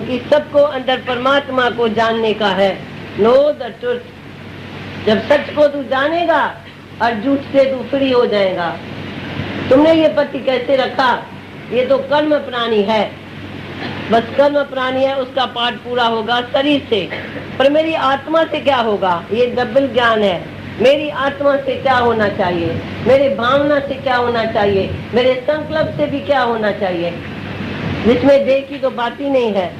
कि सबको अंदर परमात्मा को जानने का है। Know the truth. जब सच को तू जानेगा और झूठ से तू फ्री हो जाएगा। तुमने ये पति कैसे रखा? ये तो कर्म प्राणी है, बस कर्म प्राणी है, उसका पाठ पूरा होगा शरीर से, पर मेरी आत्मा से क्या होगा? ये डबल ज्ञान है। मेरी आत्मा से क्या होना चाहिए, मेरे भावना से क्या होना चाहिए, मेरे संकल्प से भी क्या होना चाहिए, जिसमें देह की तो बात ही नहीं है।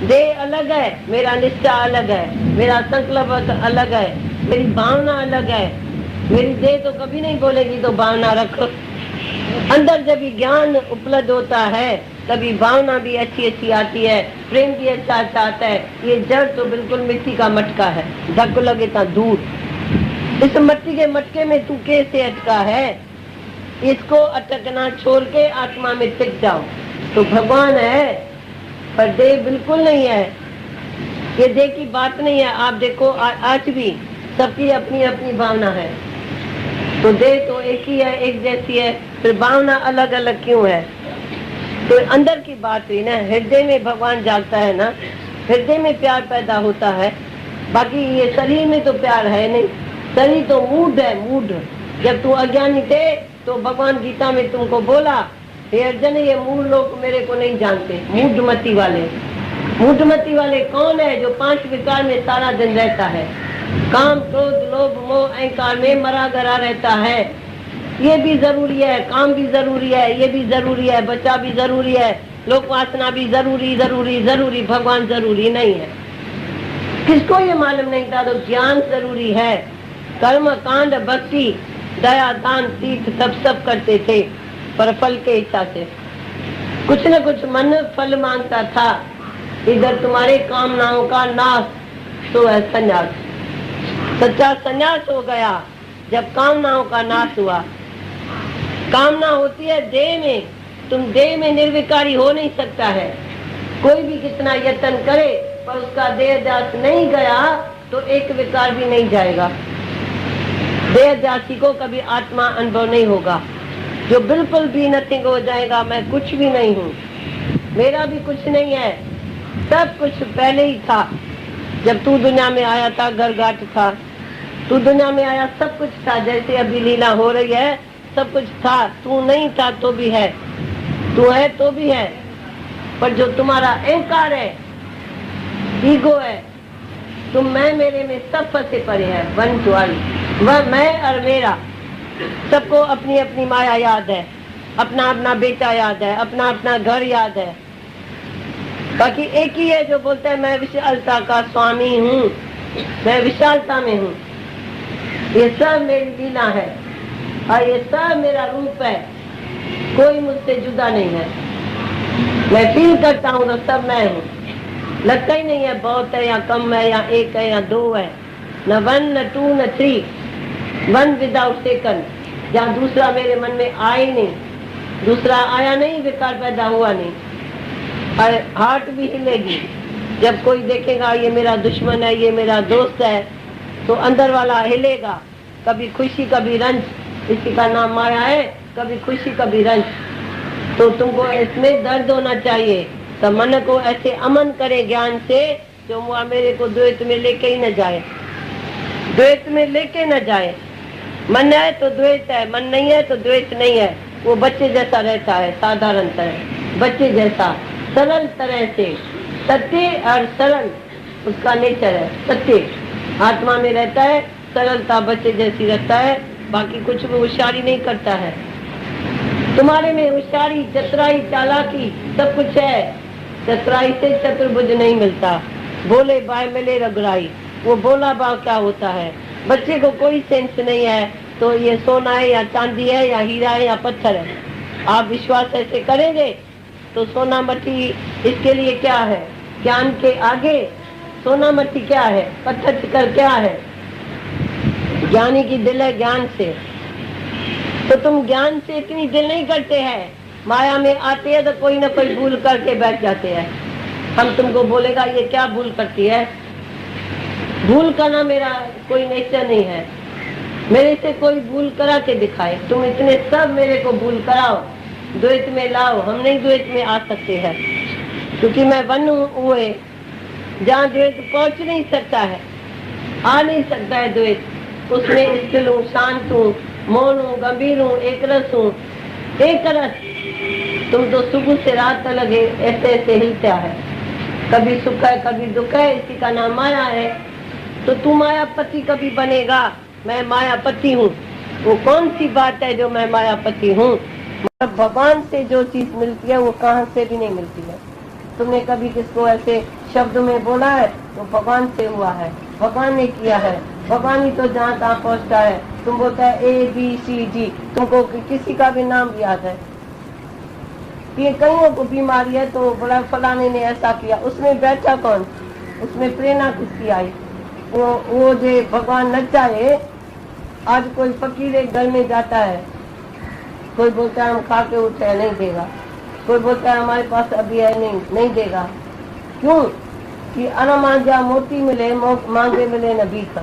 देह अलग है, मेरा निष्ठा अलग है, मेरा संकल्प अलग है, मेरी भावना अलग है। मेरी देह तो कभी नहीं बोलेगी तो भावना रखो। अंदर जब भी ज्ञान उपलब्ध होता है तभी भावना भी अच्छी अच्छी आती है, प्रेम भी अच्छा अच्छा आता है। ये जड़ तो बिल्कुल मिट्टी का मटका है, धक्को लगे तो दूर। इस मिट्टी के मटके में तू कैसे अटका है? इसको अटकना छोड़ के आत्मा में टिक जाओ तो भगवान है, पर देह बिल्कुल नहीं है। ये देह की बात नहीं है। आप देखो आज भी सबकी अपनी अपनी भावना है, तो देह तो एक ही है, एक जैसी है, फिर भावना अलग अलग क्यों है? तो अंदर की बात हुई ना, हृदय में भगवान जागता है ना, हृदय में प्यार पैदा होता है। बाकी ये शरीर में तो प्यार है नहीं, शरीर तो मूड है, मूड। जब तू अज्ञानी थे तो भगवान गीता में तुमको बोला, हे अर्जुन ये मूल लोग मेरे को नहीं जानते। मूढ़मती वाले, मूढ़मती वाले कौन है? जो 5 विकार में सारा दिन रहता है, काम क्रोध लोभ मोह अहंकार में मरा गरा रहता है। ये भी जरूरी है, काम भी जरूरी है, ये भी जरूरी है, बच्चा भी जरूरी है, लोक वासना भी जरूरी जरूरी जरूरी, भगवान जरूरी नहीं है। किसको ये मालूम नहीं था? तो ज्ञान जरूरी है। कर्म कांड भक्ति दया दान तीर्थ सब करते थे, पर फल के इच्छा से। कुछ न कुछ मन फल मांगता था। इधर तुम्हारे कामनाओं का नाश तो है संन्यास। सच्चा संन्यास हो गया जब कामनाओं का नाश हुआ। कामना होती है देह में, तुम देह में निर्विकारी हो नहीं सकता है। कोई भी कितना यत्न करे पर उसका देहदास नहीं गया तो एक विकार भी नहीं जाएगा। देहदासी को कभी आत्मा अनुभव नहीं होगा। जो बिल्कुल भी नथिंग हो जाएगा, मैं कुछ भी नहीं हूँ, मेरा भी कुछ नहीं है, सब कुछ पहले ही था। जब तू दुनिया में आया था घर घाट था, तू दुनिया में आया सब कुछ था। जैसे अभी लीला हो रही है सब कुछ था, तू नहीं था तो भी है, तू है तो भी है। पर जो तुम्हारा अहंकार है, ईगो है, तुम मैं मेरे में सब फंसे पड़े हैं। वन ट्वाइस, वह मैं और मेरा। सबको अपनी अपनी माया याद है, अपना अपना बेटा याद है, अपना अपना घर याद है। बाकी एक ही है जो बोलता है मैं विशालता का स्वामी हूँ, मैं विशालता में हूँ। ये सब मेरी लीला है और ये सब मेरा रूप है, कोई मुझसे जुदा नहीं है। मैं फील करता हूँ तो सब मैं हूँ। लगता ही नहीं है बहुत है या कम है या एक है या दो है, न 1 न 2 न 3, 1 विदाउट सेकंड। जहाँ दूसरा मेरे मन में आए नहीं, दूसरा आया नहीं, विकार पैदा हुआ नहीं। और हार्ट भी हिलेगी जब कोई देखेगा ये मेरा दुश्मन है, ये मेरा दोस्त है, तो अंदर वाला हिलेगा। कभी खुशी कभी रंज, इसी का नाम माया है। कभी खुशी कभी रंज। तो तुमको इसमें दर्द होना चाहिए, तो मन को ऐसे अमन करे ज्ञान से जो मेरे को द्वैत में लेके ही न जाए, द्वैत में लेके न जाए। मन है तो द्वैत है, मन नहीं है तो द्वैत नहीं है। वो बच्चे जैसा रहता है, साधारण तरह बच्चे जैसा, सरल तरह से। सत्य और सरल उसका नेचर है। सत्य आत्मा में रहता है, सरलता बच्चे जैसी रहता है, बाकी कुछ भी होशियारी नहीं करता है। तुम्हारे में होशियारी चतुराई चालाकी सब कुछ है। चतुराई से चतुर्भुज नहीं मिलता, बोले बाय मिले रगड़ाई। वो बोला भाव क्या होता है? बच्चे को कोई सेंस नहीं है तो ये सोना है या चांदी है या हीरा है या पत्थर है। आप विश्वास ऐसे करेंगे तो सोना मट्टी इसके लिए क्या है? ज्ञान के आगे सोना मट्टी क्या है? पत्थर चिकर क्या है? ज्ञानी की दिल है ज्ञान से। तो तुम ज्ञान से इतनी दिल नहीं करते हैं, माया में आते हैं तो कोई ना कोई भूल करके बैठ जाते हैं। हम तुमको बोलेगा ये क्या भूल करती है? भूल करना मेरा कोई नेचर नहीं है। मेरे से कोई भूल करा के दिखाए। तुम इतने सब मेरे को भूल कराओ, द्वैत में लाओ। हम नहीं द्वैत में आ सकते हैं क्योंकि मैं वन हूँ हुए जहाँ द्वैत पहुँच नहीं सकता है, आ नहीं सकता है द्वैत। उसमें स्थिर हूँ, शांत हूँ, मौन हूँ, गंभीर हूँ, एक रस हूँ। एक रस तुम तो सुबह से रात तक लगे ऐसे ऐसे हिलता है, कभी सुख है कभी दुख है, इसी का नाम माया है। तो तू मायापति कभी बनेगा? मैं मायापति हूँ। वो कौन सी बात है जो मैं मायापति हूँ? भगवान से जो चीज मिलती है वो कहाँ से भी नहीं मिलती है। तुमने कभी किसको ऐसे शब्द में बोला है? तो भगवान से हुआ है, भगवान ने किया है, भगवान ही तो जहाँ तहाँ पहुँचता है। तुम बोलता है ABCD, तुमको किसी का भी नाम याद है? ये कईयों को बीमारी है तो बोला फलाने ने ऐसा किया, उसमें बैठा कौन? उसमें प्रेरणा किसकी आई? वो जो भगवान न चाहे। आज कोई फकीर एक घर में जाता है, कोई बोलता है हम खा के उठे, नहीं देगा। कोई बोलता है हमारे पास अभी है, नहीं देगा। क्यों? कि अनमांजा मोती मिले, मांगे मिले न भीख।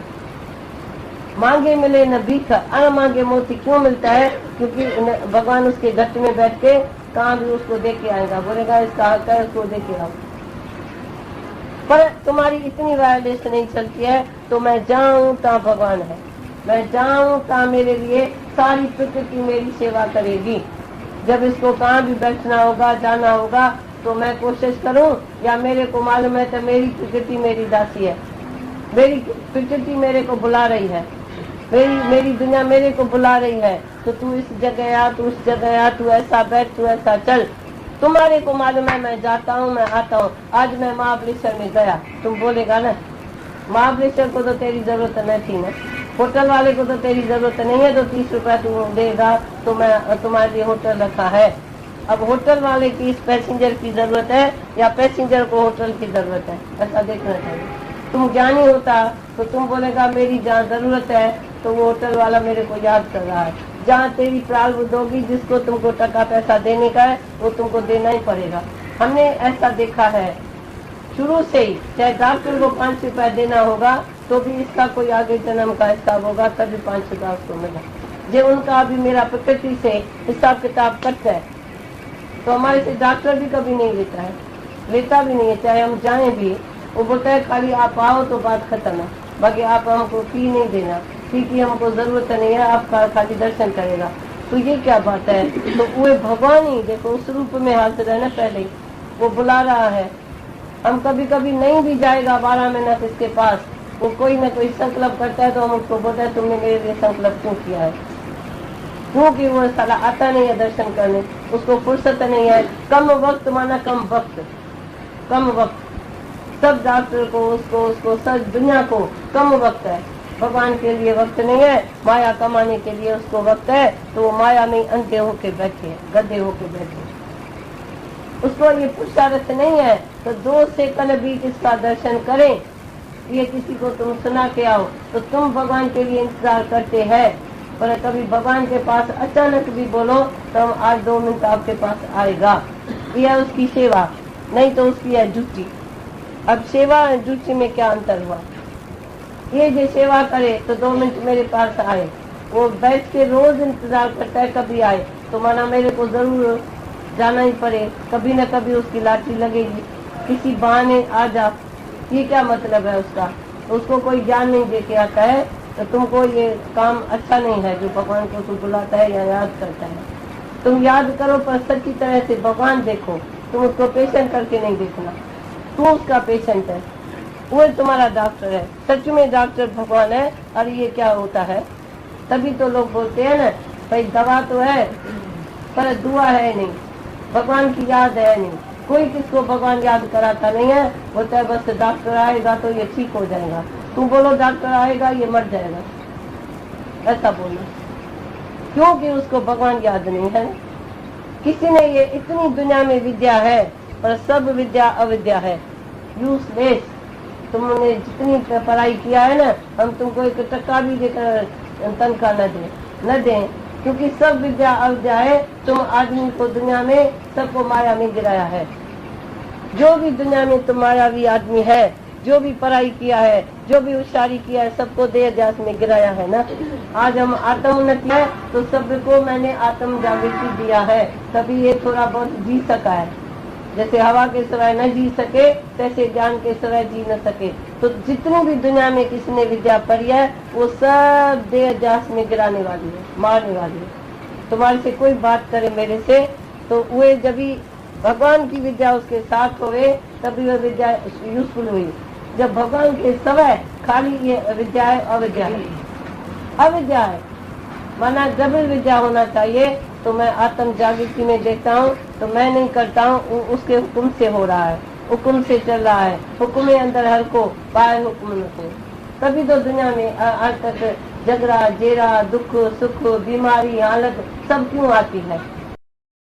मांगे मिले न भीख, अनमांगे मोती क्यों मिलता है? क्योंकि भगवान उसके गट में बैठ के कहाँ भी उसको दे के आएगा, बोलेगा इसका हक है, उसको दे के आओ। पर तुम्हारी इतनी वायरलेस नहीं चलती है। तो मैं जाऊं तो भगवान है, मैं जाऊं तो मेरे लिए सारी प्रकृति मेरी सेवा करेगी। जब इसको कहाँ भी बैठना होगा, जाना होगा, तो मैं कोशिश करूं, या मेरे को मालूम है तो मेरी प्रकृति मेरी दासी है, मेरी प्रकृति मेरे को बुला रही है, मेरी दुनिया मेरे को बुला रही है। तो तू इस जगह आ, तू उस जगह आ, तू ऐसा बैठ, तू ऐसा चल। तुम्हारे को मालूम है मैं जाता हूँ, मैं आता हूँ। आज मैं महाबलेश्वर में गया, तुम बोलेगा ना महाबलेश्वर को तो तेरी जरूरत नहीं थी ना, होटल वाले को तो तेरी जरूरत नहीं है, तो 30 रुपया तू देगा तो मैं तुम्हारे लिए होटल रखा है। अब होटल वाले की इस पैसेंजर की जरूरत है या पैसेंजर को होटल की जरूरत है, ऐसा देखना चाहिए। तुम ज्ञानी होता तो तुम बोलेगा मेरी जहाँ जरूरत है तो वो होटल वाला मेरे को याद कर रहा है। जहाँ तेरी प्रारब्ध होगी, जिसको तुमको टका पैसा देने का है वो तुमको देना ही पड़ेगा। हमने ऐसा देखा है शुरू से ही, चाहे डॉक्टर को 5 रुपया देना होगा तो भी इसका कोई आगे जन्म का हिसाब होगा, तभी 5 रुपया उसको मिला। जो उनका अभी मेरा प्रकृति से हिसाब किताब कट है, तो हमारे से डॉक्टर भी कभी नहीं लेता है, लेता भी नहीं है। चाहे हम जाए भी, वो बोलता है खाली आप आओ तो बात खत्म है, बाकी आप हमको फी नहीं देना, फी की हमको जरूरत नहीं है, आपका खाली दर्शन करेगा। तो ये क्या बात है? तो वो भगवान ही देखो उस रूप में हाजिर है ना, पहले वो बुला रहा है। हम कभी कभी नहीं भी जाएगा 12 मिनट इसके पास, वो कोई ना कोई संकल्प करता है तो हम उसको बोलते हैं तुमने मेरे लिए संकल्प क्यों किया है? क्योंकि वो साला आता नहीं है दर्शन करने, उसको फुर्सत नहीं है। कम वक्त माना कम वक्त, कम वक्त। सब डॉक्टर को उसको सब दुनिया को कम वक्त है, भगवान के लिए वक्त नहीं है। माया कमाने के लिए उसको वक्त है, तो वो माया में अंधे होके बैठे, गधे होके बैठे। उसको ये पुरुषार्थ नहीं है तो 2 सेकंड भी इसका दर्शन करें। ये किसी को तुम सुना के आओ तो तुम भगवान के लिए इंतजार करते हैं, पर कभी भगवान के पास अचानक भी बोलो तो हम आज 2 मिनट आपके पास आएगा। यह उसकी सेवा, नहीं तो उसकी है ड्यूटी। अब सेवा और ड्यूटी में क्या अंतर हुआ? ये जो सेवा करे तो 2 मिनट मेरे पास आए, वो बैठ के रोज इंतजार करता है कभी आए, तो माना मेरे को जरूर जाना ही पड़े, कभी न कभी उसकी लाठी लगेगी, किसी बहाने आ जा। ये क्या मतलब है उसका? उसको कोई ज्ञान नहीं दे के आता है, तो तुमको ये काम अच्छा नहीं है जो भगवान को तू बुलाता है या याद करता है। तुम याद करो पर सच्ची तरह से भगवान देखो, तुम उसको पेशेंट करके नहीं देखना। तू उसका पेशेंट है, वो तुम्हारा डॉक्टर है, सच में डॉक्टर भगवान है। और ये क्या होता है? तभी तो लोग बोलते हैं ना भाई दवा तो है पर दुआ है नहीं, भगवान की याद है नहीं। कोई किसको भगवान याद कराता नहीं है, बोलता है बस डॉक्टर आएगा तो ये ठीक हो जाएगा। तुम बोलो डॉक्टर आएगा ये मर जाएगा, ऐसा बोलो, क्योंकि उसको भगवान याद नहीं है। किसी ने ये इतनी दुनिया में विद्या है पर सब विद्या अविद्या है, यूजलेस। तुमने जितनी पढ़ाई किया है ना, हम तुमको 1 टका भी देकर तनख्वाह न दें, क्योंकि सब विद्या अविद्या है। तुम आदमी को दुनिया में सबको माया में गिराया है। जो भी दुनिया में तुम मायावी आदमी है, जो भी पढ़ाई किया है, जो भी होशियारी किया है, सबको देह ध्यास में गिराया है ना। आज हम आत्मोन्नति है तो सबको मैंने आत्म जागृति दिया है, तभी ये थोड़ा बहुत जी सका है। जैसे हवा के सिवाय न जी सके, तैसे ज्ञान के सिवाय जी न सके। तो जितनी भी दुनिया में किसी ने विद्या पढ़ी है, वो सब देह जास में गिराने वाली है, मारने वाली है। तुम्हारे से कोई बात करे मेरे से, तो वे जब भी भगवान की विद्या उसके साथ होवे, तभी वह विद्या यूजफुल हुई। जब भगवान के सिवाय खाली ये विद्या है, अविद्या है, अविद्या है, माना डबल विद्या होना चाहिए। तो मैं आत्म जागृति में देखता हूँ, तो मैं नहीं करता हूँ, उसके हुक्म से हो रहा है, हुक्म से चल रहा है। हुक्म अंदर हर को पाए हुक्म न को। तभी तो दुनिया में आज तक झगड़ा, जेरा, दुख, सुख, बीमारी, हालत सब क्यों आती है?